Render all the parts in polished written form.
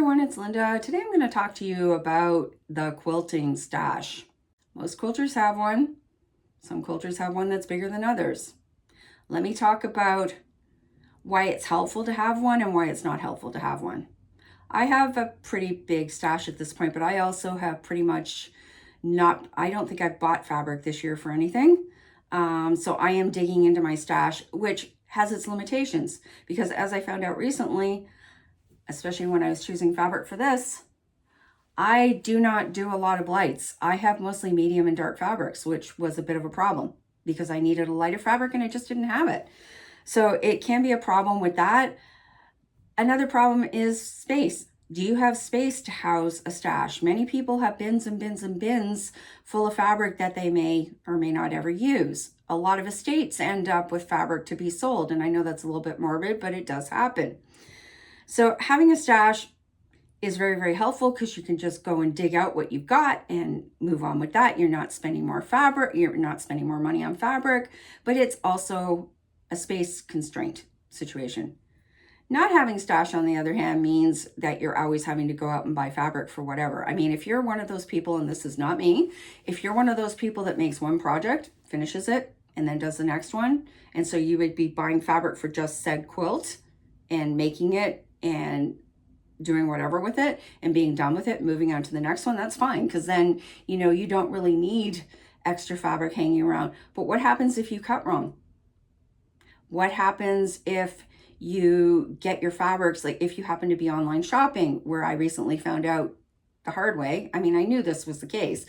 everyone, it's Linda. Today I'm going to talk to you about the quilting stash. Most quilters have one. Some quilters have one that's bigger than others. Let me talk about why it's helpful to have one and why it's not helpful to have one. I have a pretty big stash at this point, but I also have pretty much I don't think I've bought fabric this year for anything. So I am digging into my stash, which has its limitations because as I found out recently, especially when I was choosing fabric for this, I do not do a lot of lights. I have mostly medium and dark fabrics, which was a bit of a problem because I needed a lighter fabric and I just didn't have it. So it can be a problem with that. Another problem is space. Do you have space to house a stash? Many people have bins and bins and bins full of fabric that they may or may not ever use. A lot of estates end up with fabric to be sold, and I know that's a little bit morbid, but it does happen. So having a stash is very, very helpful because you can just go and dig out what you've got and move on with that. You're not spending more fabric, you're not spending more money on fabric, but it's also a space constraint situation. Not having stash, on the other hand, means that you're always having to go out and buy fabric for whatever. I mean, if you're one of those people, and this is not me, if you're one of those people that makes one project, finishes it, and then does the next one, and so you would be buying fabric for just said quilt and making it and doing whatever with it and being done with it, moving on to the next one, that's fine. Because then, you don't really need extra fabric hanging around. But what happens if you cut wrong? What happens if you get your fabrics, like if you happen to be online shopping, where I recently found out the hard way. I mean, I knew this was the case,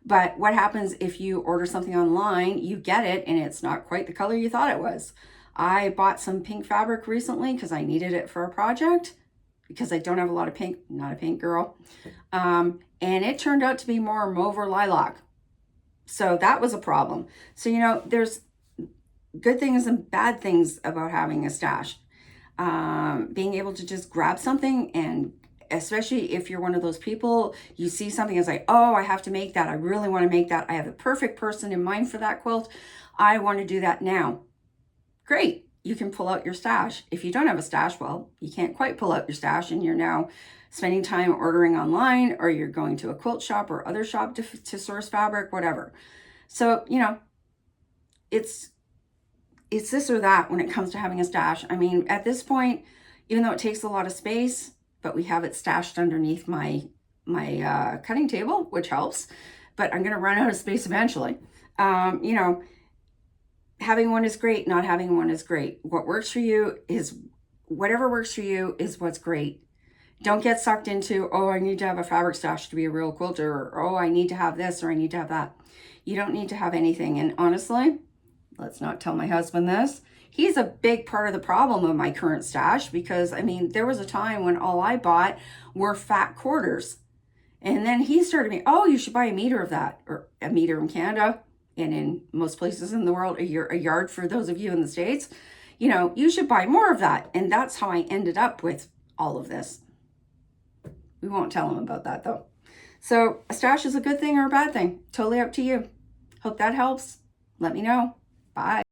but what happens if you order something online, you get it, and it's not quite the color you thought it was? I bought some pink fabric recently because I needed it for a project because I don't have a lot of pink, not a pink girl. And it turned out to be more mauve or lilac. So that was a problem. So, there's good things and bad things about having a stash. Being able to just grab something, and especially if you're one of those people, you see something and like, oh, I have to make that. I really want to make that. I have the perfect person in mind for that quilt. I want to do that now. Great, you can pull out your stash. If you don't have a stash, well, you can't quite pull out your stash and you're now spending time ordering online, or you're going to a quilt shop or other shop to source fabric, whatever. So, it's this or that when it comes to having a stash. I mean, at this point, even though it takes a lot of space, but we have it stashed underneath my cutting table, which helps, but I'm going to run out of space eventually. Having one is great, not having one is great. What works for you is whatever works for you is what's great. Don't get sucked into, oh, I need to have a fabric stash to be a real quilter, or oh, I need to have this or I need to have that. You don't need to have anything. And honestly, let's not tell my husband this. He's a big part of the problem of my current stash because, I mean, there was a time when all I bought were fat quarters. And then he started me, oh, you should buy a meter of that, or a meter in Canada. And in most places in the world, a yard for those of you in the States, you should buy more of that. And that's how I ended up with all of this. We won't tell him about that though. So a stash is a good thing or a bad thing. Totally up to you. Hope that helps. Let me know. Bye.